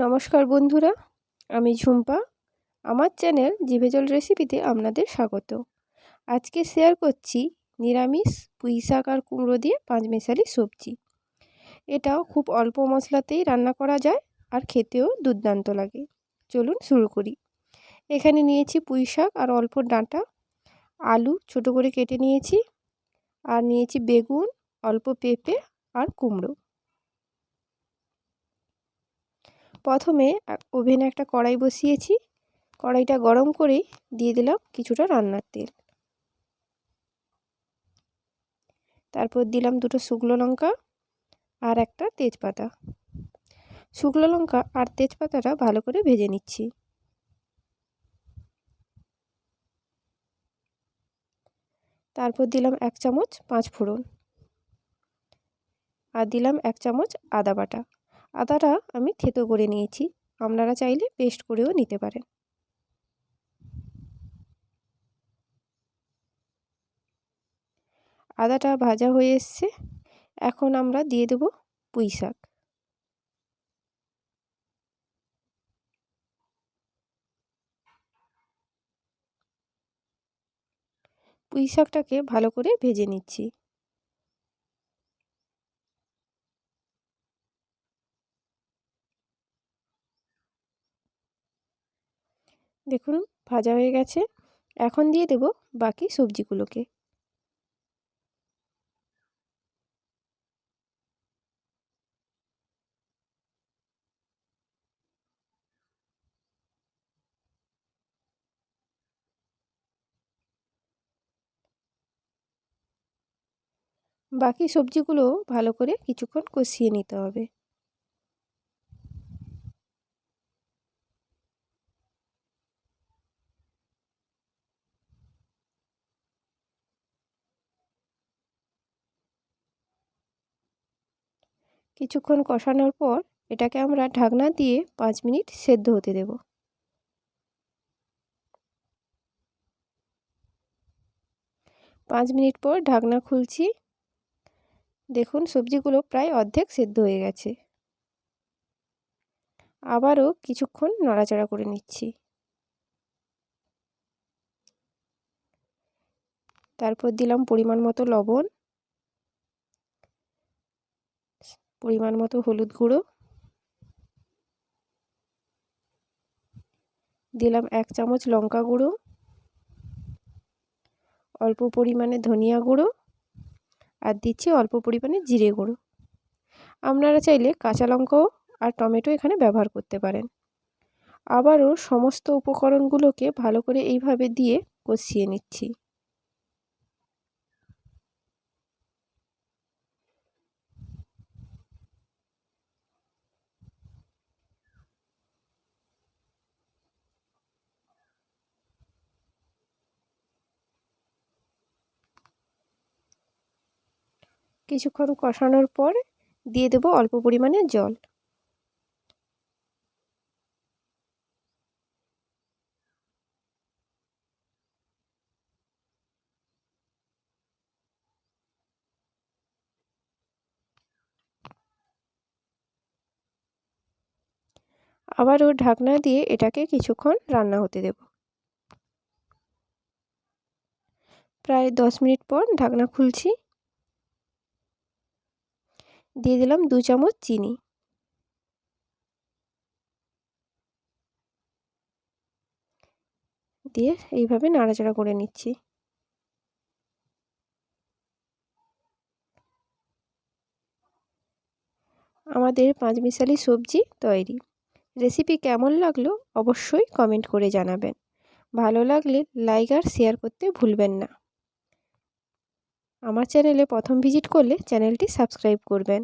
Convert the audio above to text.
নমস্কার বন্ধুরা, আমি ঝুম্পা। আমার চ্যানেল জিভে জল রেসিপিতে আপনাদের স্বাগত। আজকে শেয়ার করছি নিরামিষ পুঁইশাক আর কুমড়ো দিয়ে পাঁচমেশালি সবজি। এটাও খুব অল্প মশলাতেই রান্না করা যায় আর খেতেও দুর্দান্ত লাগে। চলুন শুরু করি। এখানে নিয়েছি পুঁইশাক আর অল্প ডাঁটা, আলু ছোট করে কেটে নিয়েছি, আর নিয়েছি বেগুন, অল্প পেঁপে আর কুমড়ো। প্রথমে ওভেনে একটা কড়াই বসিয়েছি। কড়াইটা গরম করে দিয়ে দিলাম কিছুটা রান্নার তেল। তারপর দিলাম দুটো শুকনো লঙ্কা আর একটা তেজপাতা। শুকনো লঙ্কা আর তেজপাতাটা ভালো করে ভেজে নিচ্ছি। তারপর দিলাম 1 চামচ 5 ফোড়ন আর দিলাম 1 চামচ আদা বাটা। আদাটা আমি থেতো করে নিয়েছি, আপনারা চাইলে পেস্ট করেও নিতে পারেন। আদাটা ভাজা হয়ে এসছে, এখন আমরা দিয়ে দেব পুঁইশাক। পুঁইশাকটাকে ভালো করে ভেজে নিচ্ছি। দেখুন ভাজা হয়ে গেছে, এখন দিয়ে দেব বাকি সবজিগুলোকে। বাকি সবজিগুলো ভালো করে কিছুক্ষণ কষিয়ে নিতে হবে। কিছুক্ষণ কষানোর পর এটাকে আমরা ঢাকনা দিয়ে 5 মিনিট সেদ্ধ হতে দেব। 5 মিনিট পর ঢাকনা খুলছি। দেখুন সবজিগুলো প্রায় অর্ধেক সেদ্ধ হয়ে গেছে। আবারও কিছুক্ষণ নাড়াচাড়া করে নিচ্ছি। তারপর দিলাম পরিমাণ মতো লবণ, পরিমাণ মতো হলুদ গুঁড়ো, দিলাম 1 চামচ লঙ্কা গুঁড়ো, অল্প পরিমাণে ধনিয়া গুঁড়ো আর দিচ্ছি অল্প পরিমাণে জিরে গুঁড়ো। আপনারা চাইলে কাঁচা লঙ্কাও আর টমেটো এখানে ব্যবহার করতে পারেন। আবারও সমস্ত উপকরণগুলোকে ভালো করে এইভাবে দিয়ে কষিয়ে নিচ্ছি। কিছুক্ষণ কষানোর পর দিয়ে দেব অল্প পরিমাণে জল। আবারও ঢাকনা দিয়ে এটাকে কিছুক্ষণ রান্না হতে দেব। প্রায় 10 মিনিট পর ঢাকনা খুলছি। দিয়ে দিলাম 2 চামচ চিনি। দিয়ে এইভাবে নাড়াচাড়া করে নিচ্ছি। আমাদের পাঁচমিশালি সবজি তৈরি। রেসিপি কেমন লাগলো অবশ্যই কমেন্ট করে জানাবেন। ভালো লাগলে লাইক আর শেয়ার করতে ভুলবেন না। আমার চ্যানেলে প্রথম ভিজিট করলে চ্যানেলটি সাবস্ক্রাইব করবেন।